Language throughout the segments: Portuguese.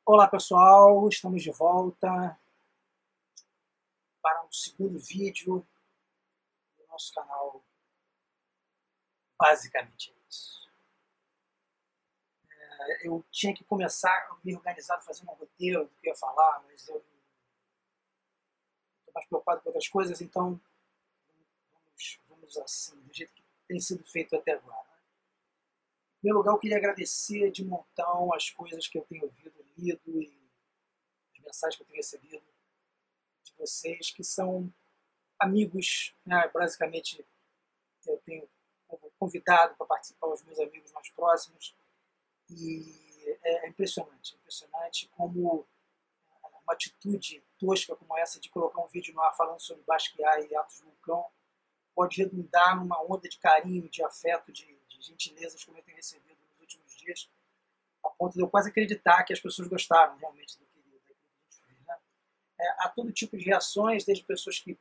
Olá pessoal, estamos de volta para um segundo vídeo do nosso canal. Basicamente é isso. Eu tinha que começar a me organizar, fazer um roteiro do que eu ia falar, mas eu estou mais preocupado com outras coisas, então vamos assim, do jeito que tem sido feito até agora. Em primeiro lugar, eu queria agradecer de montão as coisas que eu tenho ouvido, lido e as mensagens que eu tenho recebido de vocês, que são amigos, né? Basicamente eu tenho convidado para participar os meus amigos mais próximos e é impressionante como uma atitude tosca como essa de colocar um vídeo no ar falando sobre Basquiat e Atos Vulcão pode redundar numa onda de carinho, de afeto, de gentilezas como eu tenho recebido nos últimos dias, a ponto de eu quase acreditar que as pessoas gostaram realmente daquilo que a gente fez. Né? Há todo tipo de reações, desde pessoas que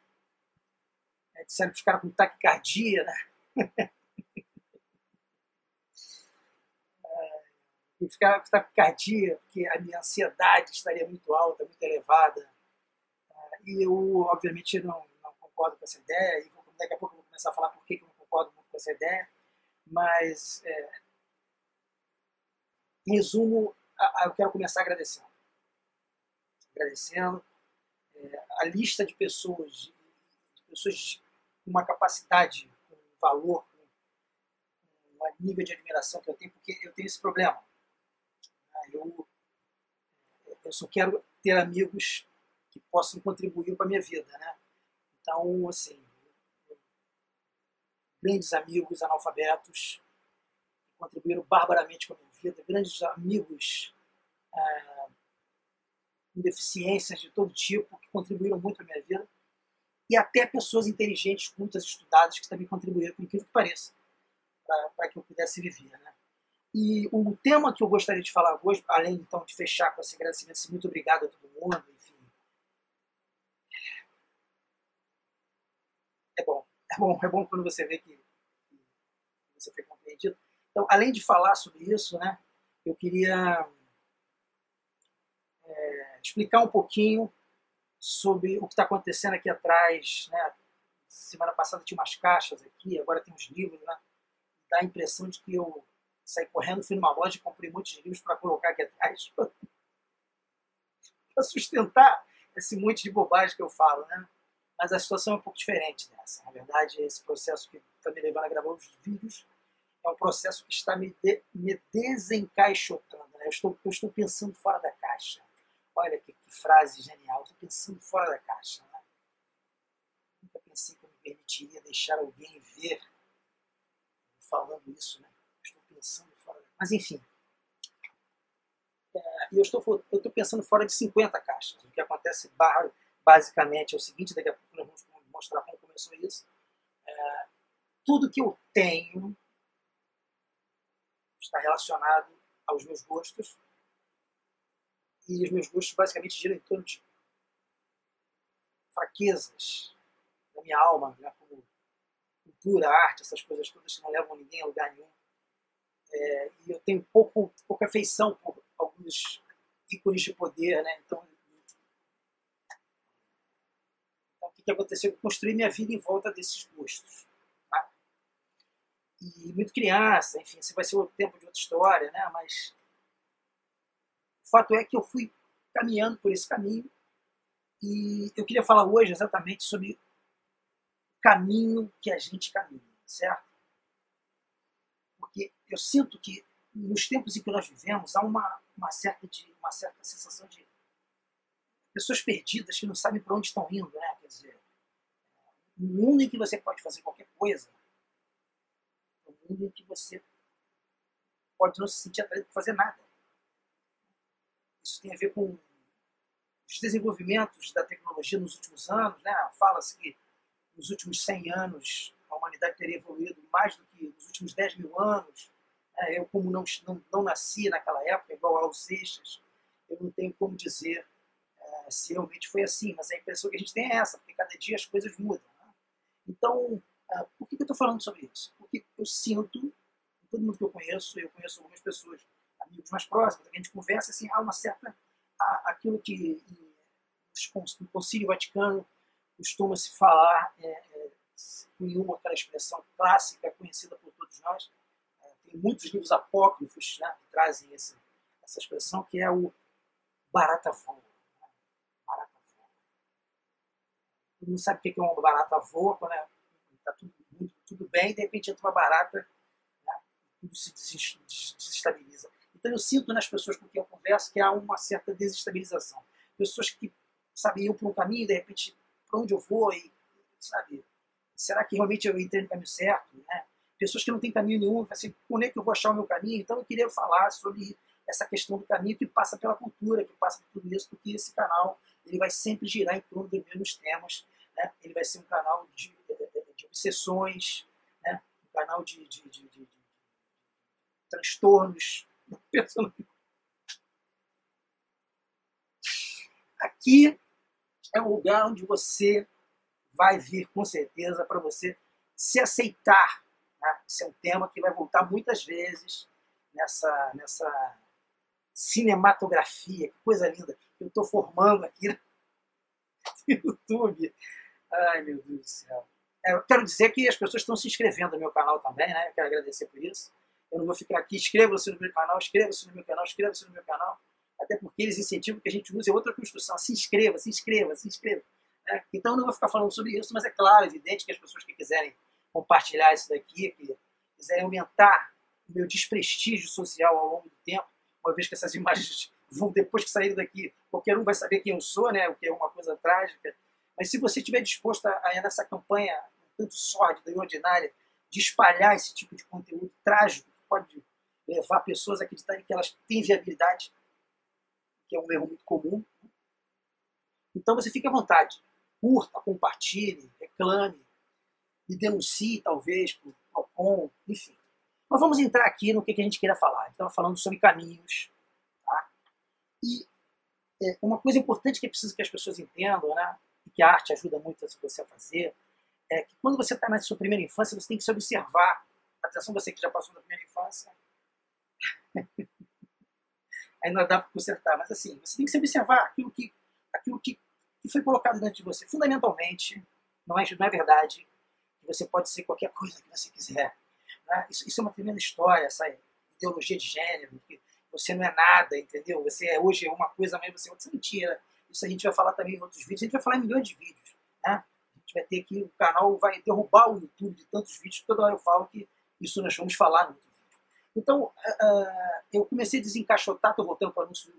disseram que ficaram com taquicardia, né? E ficar com taquicardia, porque a minha ansiedade estaria muito alta, muito elevada. E eu, obviamente, não concordo com essa ideia, e daqui a pouco eu vou começar a falar por que eu não concordo muito com essa ideia, mas, em resumo, eu quero começar agradecendo. Agradecendo a lista de pessoas com uma capacidade, com um valor, com um nível de admiração que eu tenho, porque eu tenho esse problema. Eu, eu só quero ter amigos que possam contribuir para a minha vida, né? Então, assim, grandes amigos analfabetos que contribuíram barbaramente com a minha vida, grandes amigos com deficiências de todo tipo que contribuíram muito para a minha vida, e até pessoas inteligentes, cultas, estudadas, que também contribuíram, por incrível que pareça, para que eu pudesse viver. Né? E o tema que eu gostaria de falar hoje, além então de fechar com esse agradecimento, assim, muito obrigado a todo mundo, enfim, é bom quando você vê que você foi compreendido. Então, além de falar sobre isso, né, eu queria explicar um pouquinho sobre o que está acontecendo aqui atrás. Né? Semana passada tinha umas caixas aqui, agora tem uns livros. Né? Dá a impressão de que eu saí correndo, fui numa loja e comprei muitos livros para colocar aqui atrás, para sustentar esse monte de bobagem que eu falo. Né? Mas a situação é um pouco diferente dessa. Na verdade, esse processo que está me levando a gravar os vídeos é um processo que está me desencaixotando. Né? Eu estou pensando fora da caixa. Olha que frase genial. Estou pensando fora da caixa. Né? Nunca pensei que eu me permitiria deixar alguém ver falando isso. Né? Estou pensando fora da caixa. Mas enfim. E eu estou pensando fora de 50 caixas. O que acontece basicamente é o seguinte, daqui a pouco nós vamos mostrar como começou isso. Tudo que eu tenho está relacionado aos meus gostos, e os meus gostos basicamente giram em torno de fraquezas da minha alma, né, como cultura, arte, essas coisas todas que não levam ninguém a lugar nenhum. E eu tenho pouca afeição por alguns ícones de poder. Né? Então, o que aconteceu? Eu construí minha vida em volta desses gostos. Tá? E muito criança, enfim, isso vai ser o tempo de outra história, né? Mas o fato é que eu fui caminhando por esse caminho, e eu queria falar hoje exatamente sobre o caminho que a gente caminha, certo? Porque eu sinto que nos tempos em que nós vivemos há uma certa sensação de pessoas perdidas que não sabem para onde estão indo. Né? Quer dizer, um mundo em que você pode fazer qualquer coisa, um mundo em que você pode não se sentir atraído por fazer nada. Isso tem a ver com os desenvolvimentos da tecnologia nos últimos anos. Né? Fala-se que nos últimos 100 anos a humanidade teria evoluído mais do que nos últimos 10 mil anos. Eu, como não nasci naquela época, igual Raul Seixas, eu não tenho como dizer se realmente foi assim, mas a impressão que a gente tem é essa, porque cada dia as coisas mudam. Né? Então, por que eu estou falando sobre isso? Porque eu sinto, todo mundo que eu conheço algumas pessoas, amigos mais próximos, a gente conversa, assim, há uma certa aquilo que no Concílio Vaticano costuma-se falar em aquela expressão clássica conhecida por todos nós. Tem muitos livros apócrifos, né, que trazem essa expressão, que é o barata voa. Né? Barata voa. Todo mundo sabe o que é uma barata voa, quando está tudo bem, e de repente entra uma barata, né, tudo se desestabiliza. Então eu sinto nas pessoas com quem eu converso que há uma certa desestabilização. Pessoas que, sabe, iam por um caminho, de repente, para onde eu vou, e, sabe, será que realmente eu entrei no caminho certo? Né? Pessoas que não têm caminho nenhum, assim, como é que eu vou achar o meu caminho? Então eu queria falar sobre essa questão do caminho que passa pela cultura, que passa por tudo isso, porque esse canal ele vai sempre girar em torno dos mesmos temas. Né? Ele vai ser um canal de obsessões, né? Um canal de transtornos. Aqui é um lugar onde você vai vir com certeza para você se aceitar. Né? Esse é um tema que vai voltar muitas vezes nessa cinematografia, que coisa linda que eu estou formando aqui no YouTube. Ai, meu Deus do céu. Eu quero dizer que as pessoas estão se inscrevendo no meu canal também, né? Eu quero agradecer por isso. Eu não vou ficar aqui, inscreva-se no meu canal, inscreva-se no meu canal, inscreva-se no meu canal. Até porque eles incentivam que a gente use outra construção. Se inscreva, se inscreva, se inscreva. Né? Então eu não vou ficar falando sobre isso, mas é claro, evidente que as pessoas que quiserem compartilhar isso daqui, que quiserem aumentar o meu desprestígio social ao longo do tempo, uma vez que essas imagens vão, depois que saírem daqui, qualquer um vai saber quem eu sou, né? O que é uma coisa trágica. Mas se você estiver disposto a ir nessa campanha tanto sórdida e ordinária de espalhar esse tipo de conteúdo trágico, que pode levar pessoas a acreditarem que elas têm viabilidade, que é um erro muito comum, então você fique à vontade. Curta, compartilhe, reclame, e denuncie, talvez, para o PROCON, enfim. Mas vamos entrar aqui no que a gente queira falar. Estava falando sobre caminhos. Tá? E uma coisa importante que é preciso que as pessoas entendam, né, e que a arte ajuda muito você a fazer, é que quando você está na sua primeira infância, você tem que se observar. Atenção, você que já passou da primeira infância. Aí não dá para consertar, mas assim, você tem que se observar aquilo que foi colocado dentro de você. Fundamentalmente, não é verdade que você pode ser qualquer coisa que você quiser. Né? Isso é uma tremenda história, essa ideologia de gênero, que você não é nada, entendeu? Você hoje é uma coisa, amanhã você é outra. Isso é mentira. Isso a gente vai falar também em outros vídeos. A gente vai falar em milhões de vídeos. Né? A gente vai ter aqui, o canal vai derrubar o YouTube de tantos vídeos, toda hora eu falo que isso nós vamos falar no outro vídeo. Então, eu comecei a desencaixotar, estou voltando para o anúncio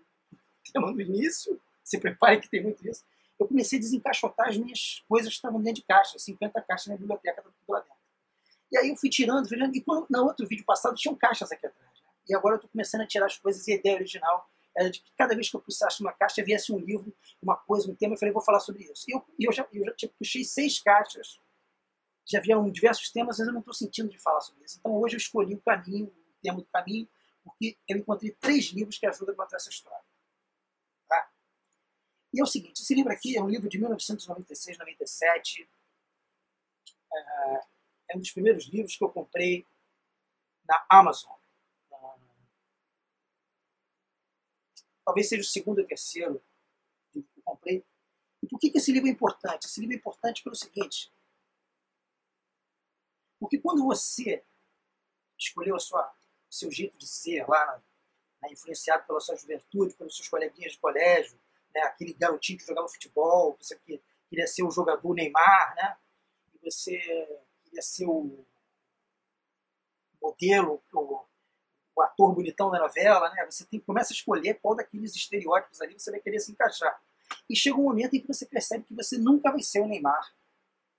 no início, se prepare que tem muito isso. Eu comecei a desencaixotar as minhas coisas que estavam dentro de caixa, 50 caixas na biblioteca, tudo lá dentro. E aí eu fui tirando, e quando, no outro vídeo passado tinham caixas aqui atrás. Né? E agora eu estou começando a tirar as coisas, e a ideia original era de que cada vez que eu puxasse uma caixa, viesse um livro, uma coisa, um tema, eu falei, vou falar sobre isso. E eu já puxei 6 caixas, já vieram diversos temas, mas eu não estou sentindo de falar sobre isso. Então hoje eu escolhi o caminho, o tema do caminho, porque eu encontrei 3 livros que ajudam a contar essa história. Tá? E é o seguinte, esse livro aqui é um livro de 1996, 97, é um dos primeiros livros que eu comprei na Amazon. Talvez seja o segundo ou terceiro livro que eu comprei. E por que esse livro é importante? Esse livro é importante pelo seguinte, porque quando você escolheu o seu jeito de ser lá, influenciado pela sua juventude, pelos seus coleguinhas de colégio, né, aquele garotinho que jogava futebol, que você queria ser o jogador Neymar, né, e você queria ser o modelo, o ator bonitão da novela, né, você começa a escolher qual daqueles estereótipos ali você vai querer se encaixar. E chega um momento em que você percebe que você nunca vai ser o Neymar,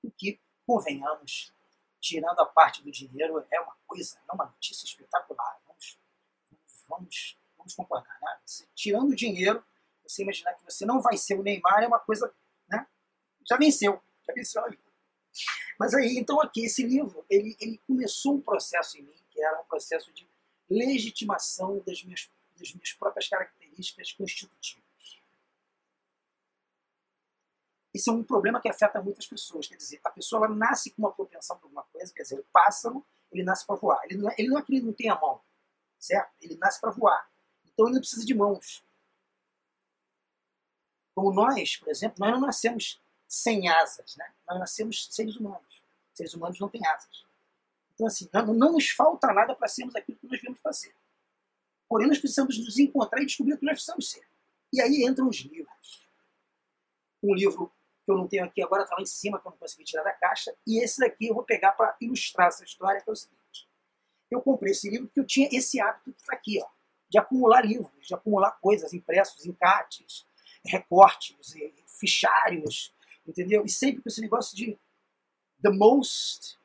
o que, convenhamos, tirando a parte do dinheiro, é uma coisa, é uma notícia espetacular. Vamos concordar, né? Você, tirando o dinheiro, você imaginar que você não vai ser o Neymar é uma coisa, né? Já venceu a vida. Mas aí, então aqui, esse livro, ele começou um processo em mim, que era um processo de legitimação das minhas próprias características constitutivas. Esse é um problema que afeta muitas pessoas, quer dizer, a pessoa ela nasce com uma propensão para alguma coisa, quer dizer, o pássaro, ele nasce para voar. Ele não é que ele não tem a mão, certo? Ele nasce para voar. Então ele não precisa de mãos. Como nós, por exemplo, nós não nascemos sem asas, né? Nós nascemos seres humanos. Seres humanos não têm asas. Então, assim, não nos falta nada para sermos aquilo que nós viemos para ser. Porém, nós precisamos nos encontrar e descobrir o que nós precisamos ser. E aí entram os livros. Um livro que eu não tenho aqui agora está lá em cima, que eu não consegui tirar da caixa. E esse daqui eu vou pegar para ilustrar essa história, que é o seguinte. Eu comprei esse livro porque eu tinha esse hábito que está aqui, ó, de acumular livros, de acumular coisas, impressos, encartes, recortes, fichários, entendeu? E sempre com esse negócio de the most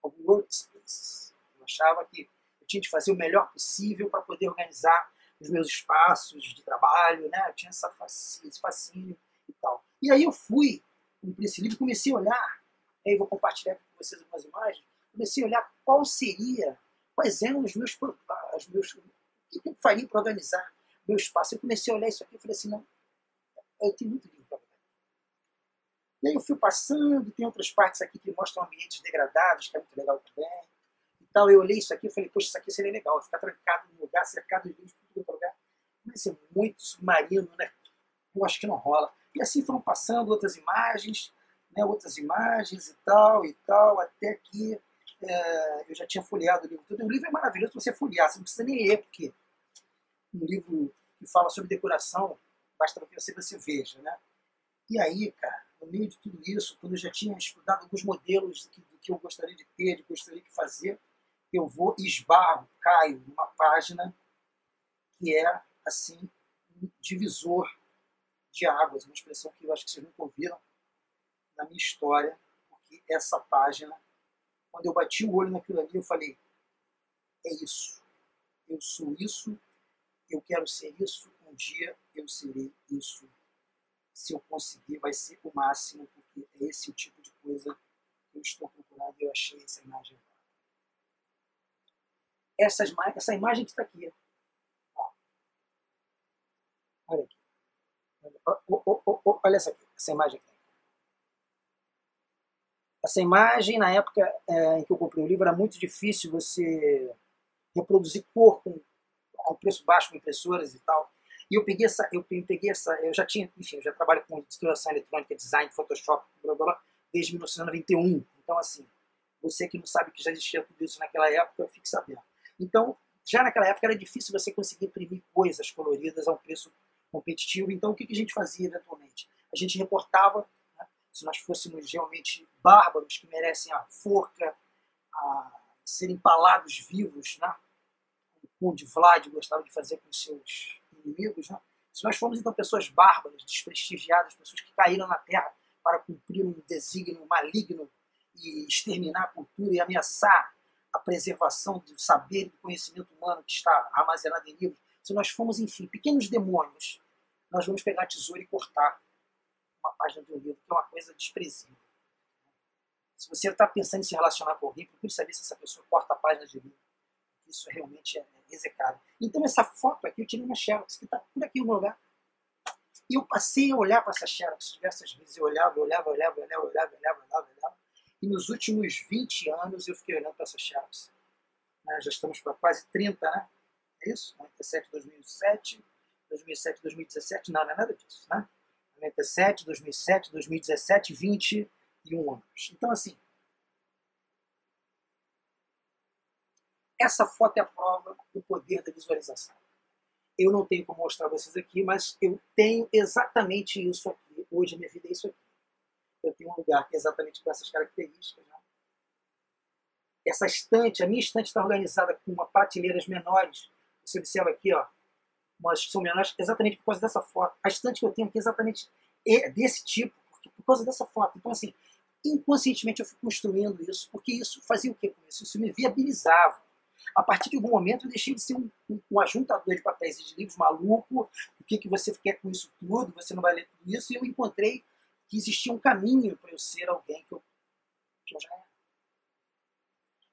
of workspace. Eu achava que eu tinha de fazer o melhor possível para poder organizar os meus espaços de trabalho, né? Eu tinha esse fascínio e tal. E aí eu fui, comprei esse livro, comecei a olhar, aí eu vou compartilhar com vocês algumas imagens, comecei a olhar quais eram os meus o que eu faria para organizar meu espaço. Eu comecei a olhar isso aqui e falei assim, não, eu tenho muito livro para organizar. E aí eu fui passando, tem outras partes aqui que mostram ambientes degradados, que é muito legal também. Então eu olhei isso aqui e falei, poxa, isso aqui seria legal, ficar trancado num lugar, cercado de livros por todo lugar. Mas é muito submarino, né? Eu acho que não rola. E assim foram passando outras imagens, né, e tal, até que eu já tinha folheado o livro todo. O livro é maravilhoso se você folhear, você não precisa nem ler, porque um livro que fala sobre decoração, basta que você veja, né? E aí, cara, no meio de tudo isso, quando eu já tinha estudado alguns modelos do que eu gostaria de ter, de gostaria de fazer, eu vou e esbarro, caio numa página que é, assim, um divisor de águas, uma expressão que eu acho que vocês nunca ouviram na minha história, porque essa página, quando eu bati o olho naquilo ali, eu falei, é isso, eu sou isso, eu quero ser isso, um dia eu serei isso. Se eu conseguir, vai ser o máximo, porque é esse o tipo de coisa que eu estou procurando e eu achei essa imagem. Essa imagem que está aqui. Ó. Olha aqui. Olha essa aqui, essa imagem aqui. Essa imagem, na época em que eu comprei o livro, era muito difícil você reproduzir cor com preço baixo, com impressoras e tal. E eu peguei eu já tinha, enfim, eu já trabalho com editoração eletrônica, design, Photoshop, blá, blá, blá, desde 1991. Então, assim, você que não sabe que já existia tudo isso naquela época, fique sabendo. Então, já naquela época era difícil você conseguir imprimir coisas coloridas a um preço competitivo. Então, o que a gente fazia eventualmente? A gente recortava, né, se nós fôssemos realmente bárbaros que merecem a forca, a ser empalados vivos, né? O Conde Vlad gostava de fazer com seus inimigos, né? Se nós formos então pessoas bárbaras, desprestigiadas, pessoas que caíram na Terra para cumprir um desígnio maligno e exterminar a cultura e ameaçar a preservação do saber e do conhecimento humano que está armazenado em livros, se nós formos, enfim, pequenos demônios, nós vamos pegar a tesoura e cortar uma página de um livro, que é uma coisa desprezível. Se você está pensando em se relacionar com alguém, procure saber se essa pessoa corta a página de livro. Isso realmente é execrável. Então essa foto aqui eu tirei uma Xerox, que está por aqui no lugar. E eu passei a olhar para essa Xerox diversas vezes. Eu olhava. E nos últimos 20 anos eu fiquei olhando para essa Xerox. Já estamos para quase 30, né? É isso? 97, 2007, 2017, não é nada disso, né? 97, 2007, 2017, 21 anos. Então, assim, essa foto é a prova do poder da visualização. Eu não tenho como mostrar para vocês aqui, mas eu tenho exatamente isso aqui. Hoje a minha vida é isso aqui. Eu tenho um lugar que é exatamente com essas características. Né? Essa estante, a minha estante está organizada com uma prateleiras menores. Você observa aqui, ó, umas que são menores exatamente por causa dessa foto. A estante que eu tenho aqui é exatamente desse tipo, por causa dessa foto. Então, assim, inconscientemente eu fui construindo isso, porque isso fazia o quê com isso? Isso me viabilizava. A partir de algum momento eu deixei de ser um ajuntador de papéis e de livros maluco, o que você quer com isso tudo, você não vai ler tudo isso, e eu encontrei que existia um caminho para eu ser alguém que eu já era.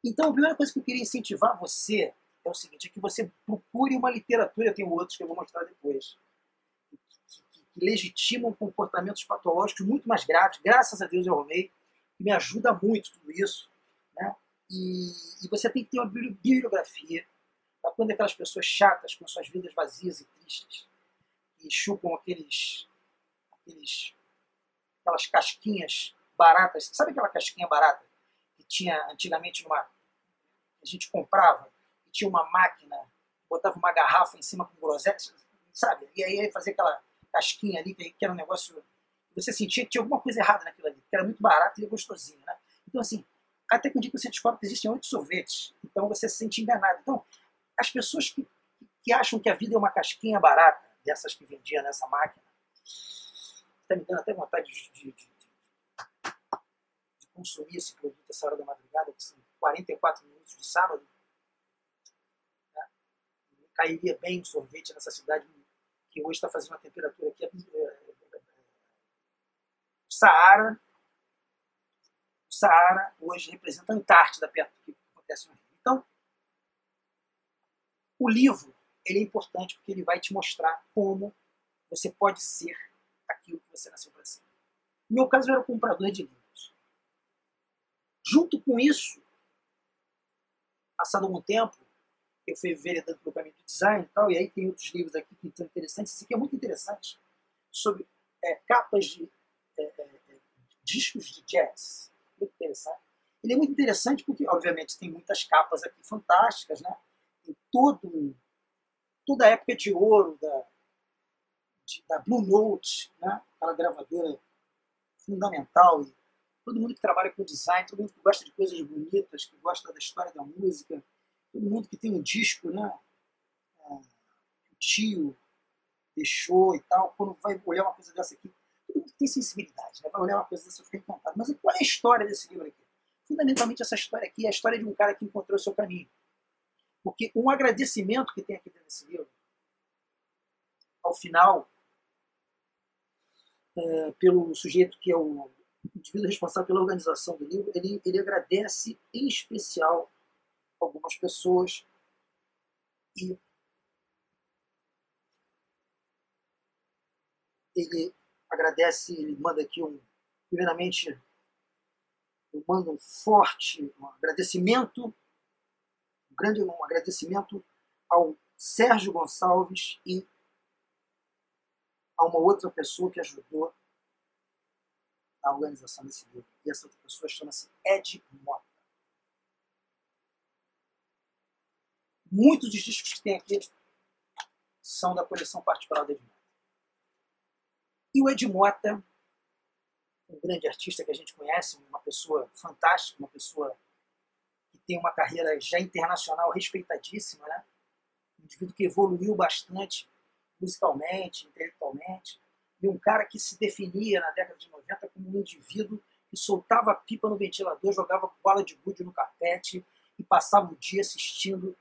Então a primeira coisa que eu queria incentivar você é o seguinte, é que você procure uma literatura, eu tenho outros que eu vou mostrar depois, que legitimam comportamentos patológicos muito mais graves, graças a Deus eu arrumei, que me ajuda muito tudo isso, né? E você tem que ter uma bibliografia para quando aquelas pessoas chatas, com suas vidas vazias e tristes, e chupam aquelas casquinhas baratas. Sabe aquela casquinha barata que tinha antigamente a gente comprava e tinha uma máquina, botava uma garrafa em cima com groselha, sabe? E aí fazia aquela casquinha ali, que era um negócio. Você sentia que tinha alguma coisa errada naquilo ali, que era muito barato e gostosinho, né? Então, assim, até que um dia que você descobre que existem 8 sorvetes, então você se sente enganado. Então, as pessoas que acham que a vida é uma casquinha barata, dessas que vendia nessa máquina, está me dando até vontade de consumir esse produto essa hora da madrugada, que são 44 minutos de sábado. Né? Cairia bem um sorvete nessa cidade que hoje está fazendo uma temperatura aqui. O Saara hoje representa a Antártida, perto do que acontece no Rio. Então, o livro ele é importante porque ele vai te mostrar como você pode ser aquilo que você nasceu para ser. No meu caso, eu era comprador de livros. Junto com isso, passado algum tempo, eu fui veredando pelo caminho do design e tal, e aí tem outros livros aqui que são interessantes. Esse aqui é muito interessante, sobre capas de discos de jazz. Muito interessante. Ele é muito interessante porque, obviamente, tem muitas capas aqui fantásticas, né? Tem toda a época de ouro da Blue Note, né? Aquela gravadora fundamental. E todo mundo que trabalha com design, todo mundo que gosta de coisas bonitas, que gosta da história da música, todo mundo que tem um disco, né? O tio deixou e tal, quando vai olhar uma coisa dessa aqui, todo mundo tem sensibilidade, né? Vai olhar uma coisa dessa e fica encantado. Mas qual é a história desse livro aqui? Fundamentalmente, essa história aqui é a história de um cara que encontrou o seu caminho. Porque um agradecimento que tem aqui dentro desse livro, ao final, pelo sujeito que é o indivíduo responsável pela organização do livro, ele agradece em especial algumas pessoas e ele agradece, ele manda aqui primeiramente, eu mando um agradecimento, um agradecimento ao Sérgio Gonçalves e a uma outra pessoa que ajudou na organização desse livro. E essa outra pessoa chama-se Ed Mota. Muitos dos discos que tem aqui são da coleção particular do Ed Mota. E o Ed Mota, um grande artista que a gente conhece, uma pessoa fantástica, uma pessoa que tem uma carreira já internacional respeitadíssima, né? Um indivíduo que evoluiu bastante musicalmente, intelectualmente, e um cara que se definia na década de 90 como um indivíduo que soltava pipa no ventilador, jogava bola de gude no carpete e passava o dia assistindo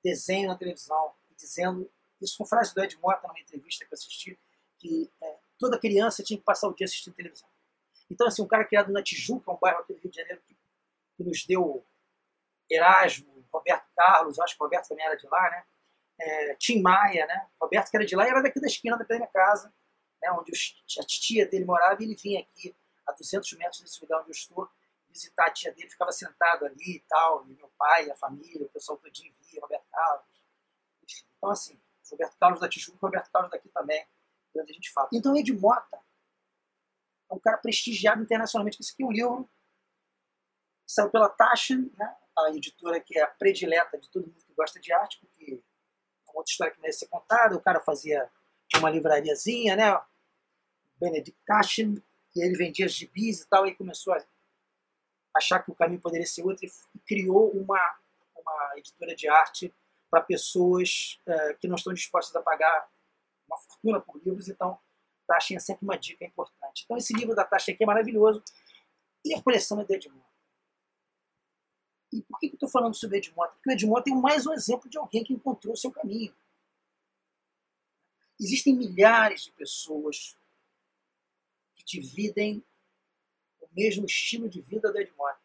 desenho na televisão, e dizendo, isso com frase do Ed Mota numa entrevista que eu assisti, que toda criança tinha que passar o dia assistindo televisão. Então, assim, um cara criado na Tijuca, um bairro aqui do Rio de Janeiro que nos deu Erasmo, Roberto Carlos, acho que o Roberto também era de lá, né? Tim Maia, né? Roberto, que era de lá, era daqui da esquina da minha casa, né? Onde a tia dele morava, e ele vinha aqui a 200 metros desse lugar onde eu estou visitar a tia dele, ficava sentado ali e tal, e meu pai, a família, o pessoal todinho via, Roberto Carlos. Enfim, então, assim, Roberto Carlos da Tijuca, Roberto Carlos daqui também, onde a gente fala. Então, Ed Mota é um cara prestigiado internacionalmente. Esse aqui é um livro que saiu pela Taschen, né? A editora que é a predileta de todo mundo que gosta de arte, porque uma outra história que merece ser contada. O cara tinha uma livrariazinha, né? Benedict Taschen, e ele vendia gibis e tal, e começou a achar que o caminho poderia ser outro e criou uma editora de arte para pessoas que não estão dispostas a pagar uma fortuna por livros. Então, Taschen é sempre uma dica importante. Então, esse livro da Taschen aqui é maravilhoso, e a coleção é do Ed Mota. E por que eu estou falando sobre o Ed Mota? Porque o Ed Mota é mais um exemplo de alguém que encontrou o seu caminho. Existem milhares de pessoas que dividem o mesmo estilo de vida do Ed Mota.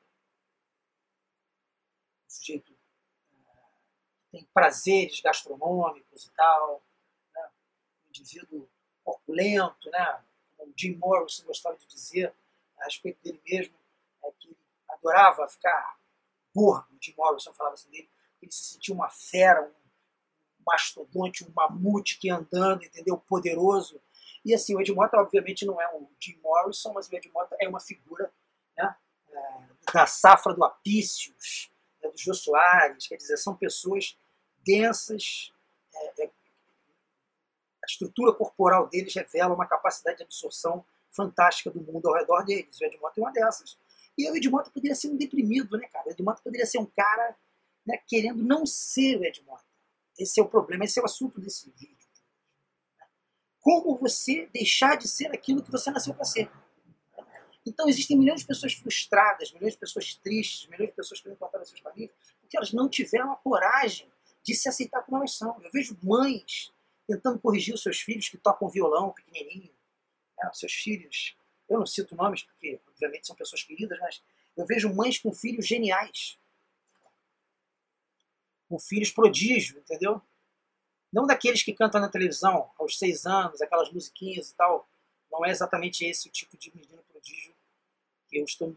Um sujeito que tem prazeres gastronômicos e tal, né? Um indivíduo corpulento, né? Como o Jim Morrison gostava de dizer a respeito dele mesmo, que ele adorava ficar gordo. O Jim Morrison falava assim dele, ele se sentia uma fera, mastodonte, um mamute que ia andando, entendeu? Poderoso. E assim, o Ed Mota, obviamente, não é o Jim Morrison, mas o Ed Mota é uma figura, né, da safra do Apícios, né, do Jô Soares, quer dizer, são pessoas densas, a estrutura corporal deles revela uma capacidade de absorção fantástica do mundo ao redor deles. O Ed Mota é uma dessas. E o Ed Mota poderia ser um deprimido, né, cara? O Ed Mota poderia ser um cara, né, querendo não ser o Ed Mota. Esse é o problema, esse é o assunto desse vídeo. Como você deixar de ser aquilo que você nasceu para ser. Então existem milhões de pessoas frustradas, milhões de pessoas tristes, milhões de pessoas que não encontraram seus famílias, porque elas não tiveram a coragem de se aceitar como elas são. Eu vejo mães tentando corrigir os seus filhos que tocam violão pequenininho, né, os seus filhos. Eu não cito nomes porque, obviamente, são pessoas queridas, mas eu vejo mães com filhos geniais, com filhos prodígio, entendeu? Não daqueles que cantam na televisão aos 6 anos, aquelas musiquinhas e tal. Não é exatamente esse o tipo de menino prodígio que eu estou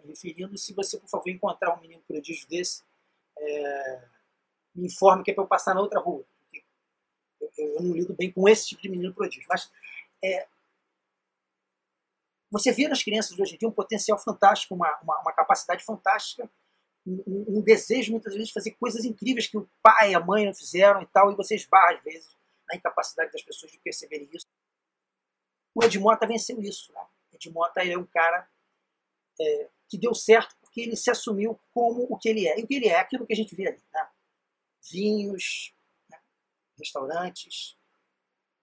me referindo. Se você, por favor, encontrar um menino prodígio desse, me informe que é para eu passar na outra rua. Eu não lido bem com esse tipo de menino prodígio. Mas você vê nas crianças de hoje em dia um potencial fantástico, uma capacidade fantástica, um desejo muitas vezes de fazer coisas incríveis que o pai e a mãe não fizeram e tal, e você esbarra às vezes na incapacidade das pessoas de perceberem isso. O Ed Mota venceu isso. Né? O Ed Mota é um cara que deu certo porque ele se assumiu como o que ele é. E o que ele é aquilo que a gente vê ali. Né? Vinhos, né? Restaurantes,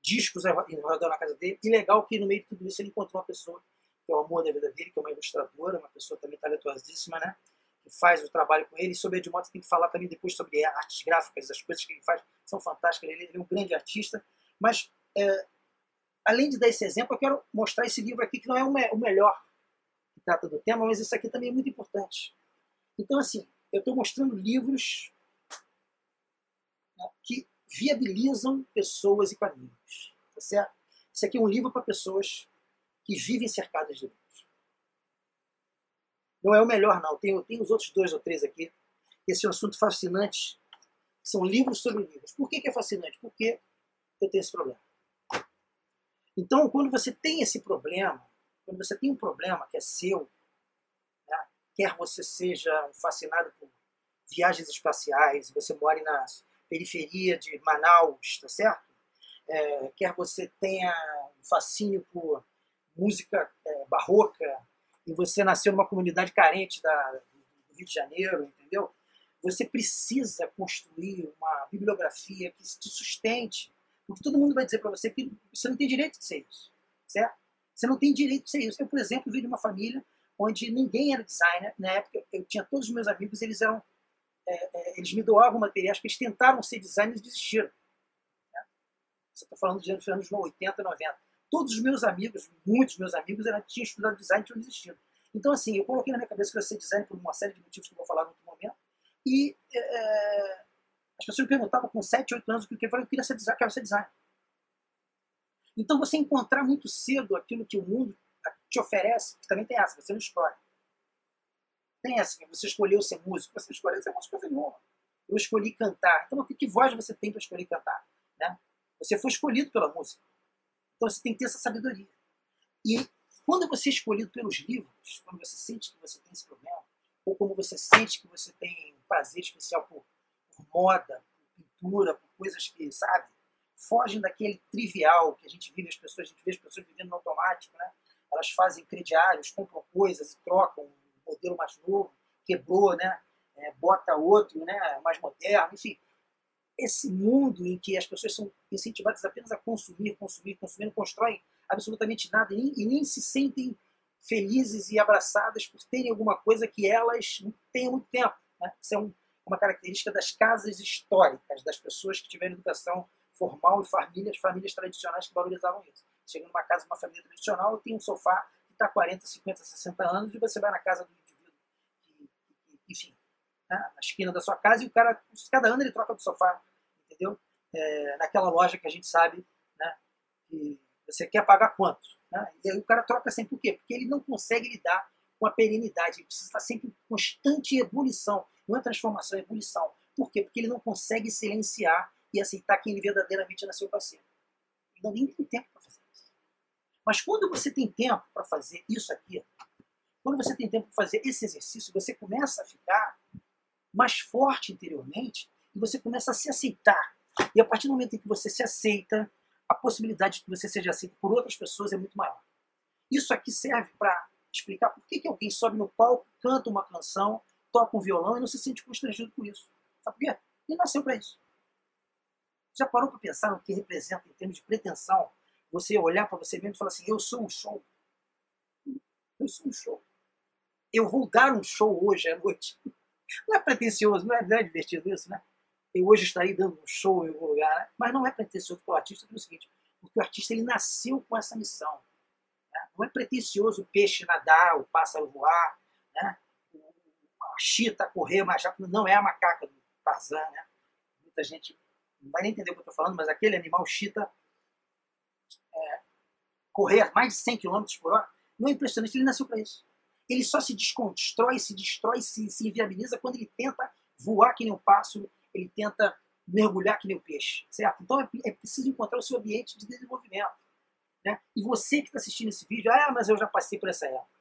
discos rodando na casa dele. E legal que no meio de tudo isso ele encontrou uma pessoa que é o amor da vida dele, que é uma ilustradora, uma pessoa também talentosíssima, né? Que faz o trabalho com ele. E sobre Ed Mota tem que falar também depois sobre artes gráficas, as coisas que ele faz são fantásticas. Ele é um grande artista. Mas, além de dar esse exemplo, eu quero mostrar esse livro aqui, que não é o melhor que trata do tema, mas isso aqui também é muito importante. Então, assim, eu estou mostrando livros, né, que viabilizam pessoas e caminhos. Tá certo? Isso aqui é um livro para pessoas que vivem cercadas de livros. Não é o melhor, não. Tem os outros 2 ou 3 aqui. Esse é um assunto fascinante. São livros sobre livros. Por que é fascinante? Porque eu tenho esse problema. Então, quando você tem esse problema, quando você tem um problema que é seu, né, quer você seja um fascinado por viagens espaciais, você mora na periferia de Manaus, tá certo? Quer você tenha um fascínio por música barroca e você nasceu numa comunidade carente do Rio de Janeiro, entendeu? Você precisa construir uma bibliografia que te sustente, porque todo mundo vai dizer para você que você não tem direito de ser isso, certo? Você não tem direito de ser isso. Eu, por exemplo, vim de uma família onde ninguém era designer. Na época, eu tinha todos os meus amigos, eles me doavam materiais, porque eles tentaram ser designers e desistiram. Você está falando de anos 80, 90. Todos os meus amigos, muitos meus amigos, tinham estudado design e tinham desistido. Então, assim, eu coloquei na minha cabeça que eu ia ser designer por uma série de motivos que eu vou falar no outro momento. E as pessoas me perguntavam com 7, 8 anos o que eu falei, eu queria ser designer, quero ser designer. Então, você encontrar muito cedo aquilo que o mundo te oferece, que também tem essa, você não escolhe. Tem essa, você escolheu ser músico, você escolheu ser músico, coisa nenhuma. Eu escolhi cantar. Então, que voz você tem para escolher cantar? Né? Você foi escolhido pela música. Então você tem que ter essa sabedoria. E quando você é escolhido pelos livros, quando você sente que você tem esse problema, ou quando você sente que você tem um prazer especial por moda, por pintura, por coisas que, sabe, fogem daquele trivial que a gente vê as pessoas vivendo no automático, né? Elas fazem crediários, compram coisas e trocam um modelo mais novo, quebrou, né? Bota outro, né? Mais moderno, enfim. Esse mundo em que as pessoas são incentivadas apenas a consumir, não constroem absolutamente nada e nem se sentem felizes e abraçadas por terem alguma coisa que elas têm há muito tempo. Né? Isso é uma característica das casas históricas, das pessoas que tiveram educação formal e famílias tradicionais que valorizavam isso. Chega numa casa, uma família tradicional, tem um sofá que está 40, 50, 60 anos e você vai na casa do indivíduo enfim, né, na esquina da sua casa e o cara, cada ano ele troca de sofá, entendeu? Naquela loja que a gente sabe, né, que você quer pagar quanto, né? E aí o cara troca sempre. Por quê? Porque ele não consegue lidar com a perenidade, ele precisa estar sempre em constante ebulição, não é transformação, é ebulição. Por quê? Porque ele não consegue silenciar e aceitar quem ele verdadeiramente nasceu para ser. Então nem tem tempo para fazer isso. Mas quando você tem tempo para fazer isso aqui, quando você tem tempo para fazer esse exercício, você começa a ficar mais forte interiormente e você começa a se aceitar. E a partir do momento em que você se aceita, a possibilidade de que você seja aceito por outras pessoas é muito maior. Isso aqui serve para explicar por que alguém sobe no palco, canta uma canção, toca um violão e não se sente constrangido com isso. Sabe por quê? Ele nasceu para isso. Já parou para pensar no que representa em termos de pretensão? Você olhar para você mesmo e falar assim, eu sou um show. Eu sou um show. Eu vou dar um show hoje à noite. Não é pretencioso, não é divertido isso, né? Eu hoje estarei dando um show em algum lugar, né? Mas não é pretencioso para o artista pelo seguinte, porque o artista ele nasceu com essa missão. Né? Não é pretencioso o peixe nadar, o pássaro voar, né? A chita correr mais rápido, não é a macaca do Tarzan, né? Muita gente não vai nem entender o que eu estou falando, mas aquele animal chita correr a mais de 100 km por hora, não é impressionante, ele nasceu para isso. Ele só se desconstrói, se destrói, se inviabiliza quando ele tenta voar que nem um pássaro, ele tenta mergulhar que nem um peixe, certo? Então é preciso encontrar o seu ambiente de desenvolvimento. Né? E você que está assistindo esse vídeo, mas eu já passei por essa época.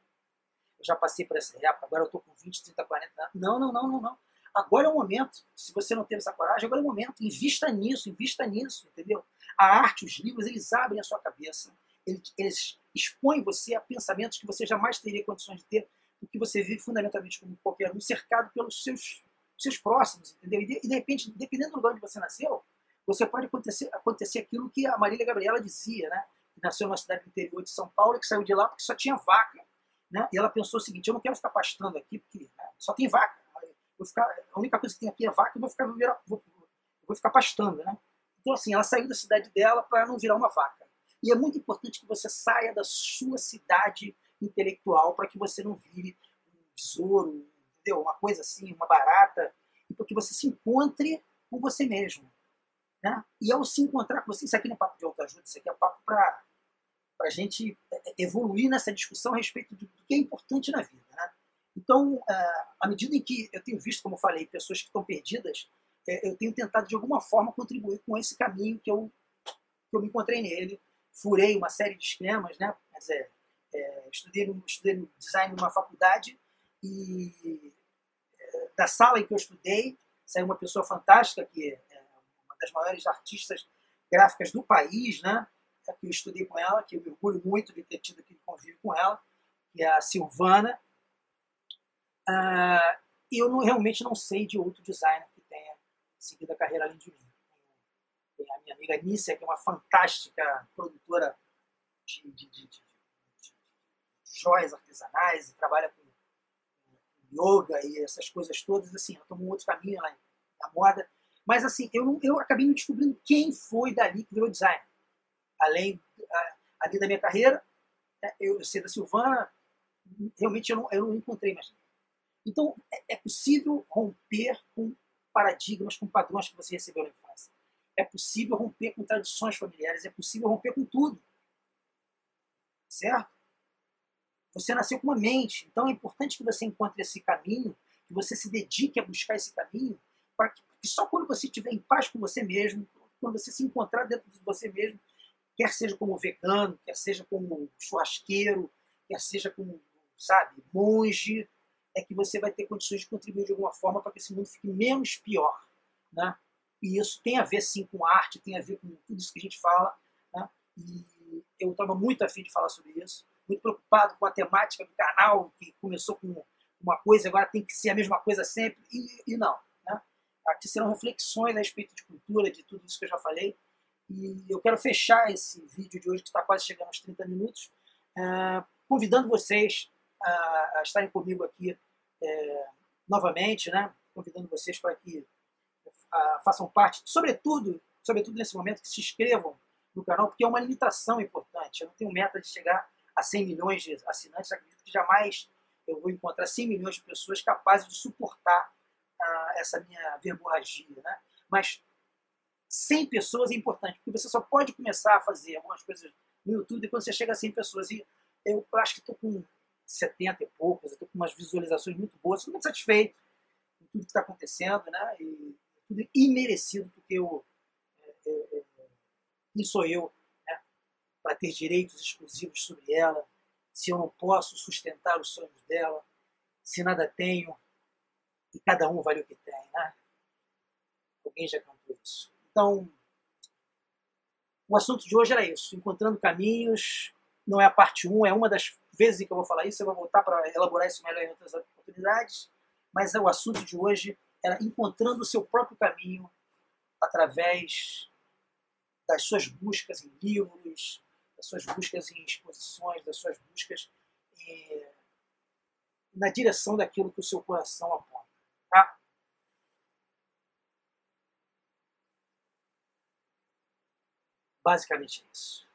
Eu já passei por essa época, agora eu estou com 20, 30, 40 anos. Não. Agora é o momento, se você não teve essa coragem, agora é o momento. Invista nisso, entendeu? A arte, os livros, eles abrem a sua cabeça. Eles expõem você a pensamentos que você jamais teria condições de ter, porque você vive fundamentalmente como qualquer um, cercado pelos seus próximos, entendeu? E de repente, dependendo do lugar onde você nasceu, você pode acontecer aquilo que a Marília Gabriela dizia, né? Que nasceu numa cidade do interior de São Paulo, que saiu de lá porque só tinha vaca, né? E ela pensou o seguinte, eu não quero ficar pastando aqui, porque só tem vaca. A única coisa que tem aqui é vaca, eu vou ficar pastando, né? Então, assim, ela saiu da cidade dela para não virar uma vaca. E é muito importante que você saia da sua cidade intelectual para que você não vire um besouro, entendeu? Uma coisa assim, uma barata, e para que você se encontre com você mesmo. Né? E ao se encontrar com você, isso aqui não é papo de autoajuda, isso aqui é papo para a gente evoluir nessa discussão a respeito do que é importante na vida. Né? Então, à medida em que eu tenho visto, como eu falei, pessoas que estão perdidas, eu tenho tentado de alguma forma contribuir com esse caminho que eu me encontrei nele. Furei uma série de esquemas, né? Quer dizer, estudei no design numa faculdade e da sala em que eu estudei saiu uma pessoa fantástica, que é uma das maiores artistas gráficas do país, né? Que eu estudei com ela, que eu me orgulho muito de ter tido aquele convívio com ela, que é a Silvana. E eu realmente não sei de outro designer que tenha seguido a carreira além de mim. Tem a minha amiga Nícia, que é uma fantástica produtora de joias artesanais e trabalha com yoga e essas coisas todas. Assim, ela tomou um outro caminho lá na moda. Mas assim, eu acabei me descobrindo quem foi dali que virou designer. Além da minha carreira, eu sei da Silvana, realmente eu não encontrei mais ninguém. Então, é possível romper com paradigmas, com padrões que você recebeu na infância. É possível romper com tradições familiares, é possível romper com tudo. Certo? Você nasceu com uma mente, então é importante que você encontre esse caminho, que você se dedique a buscar esse caminho, para que só quando você estiver em paz com você mesmo, quando você se encontrar dentro de você mesmo, quer seja como vegano, quer seja como churrasqueiro, quer seja como, sabe, monge, é que você vai ter condições de contribuir de alguma forma para que esse mundo fique menos pior. Né? E isso tem a ver, sim, com arte, tem a ver com tudo isso que a gente fala. Né? E eu estava muito afim de falar sobre isso, muito preocupado com a temática do canal, que começou com uma coisa, agora tem que ser a mesma coisa sempre, e não. Né? Aqui serão reflexões a respeito de cultura, de tudo isso que eu já falei. E eu quero fechar esse vídeo de hoje, que está quase chegando aos 30 minutos, convidando vocês a estarem comigo aqui novamente, né? Convidando vocês para que façam parte, sobretudo nesse momento, que se inscrevam no canal, porque é uma limitação importante. Eu não tenho meta de chegar a 100 milhões de assinantes, acredito que jamais eu vou encontrar 100 milhões de pessoas capazes de suportar essa minha verborragia. Né? Mas 100 pessoas é importante, porque você só pode começar a fazer algumas coisas no YouTube quando você chega a 100 pessoas. E eu acho que estou com 70 e poucas, estou com umas visualizações muito boas, estou muito satisfeito com tudo que está acontecendo, né? E tudo imerecido, porque eu Quem sou eu, né, para ter direitos exclusivos sobre ela, se eu não posso sustentar os sonhos dela, se nada tenho e cada um vale o que tem, né? Alguém já cantou isso. Então, o assunto de hoje era isso, encontrando caminhos, não é a parte 1, é uma das vezes em que eu vou falar isso, eu vou voltar para elaborar isso melhor em outras oportunidades, mas o assunto de hoje era encontrando o seu próprio caminho através das suas buscas em livros, das suas buscas em exposições, das suas buscas na direção daquilo que o seu coração aponta. Tá? Basicamente é isso.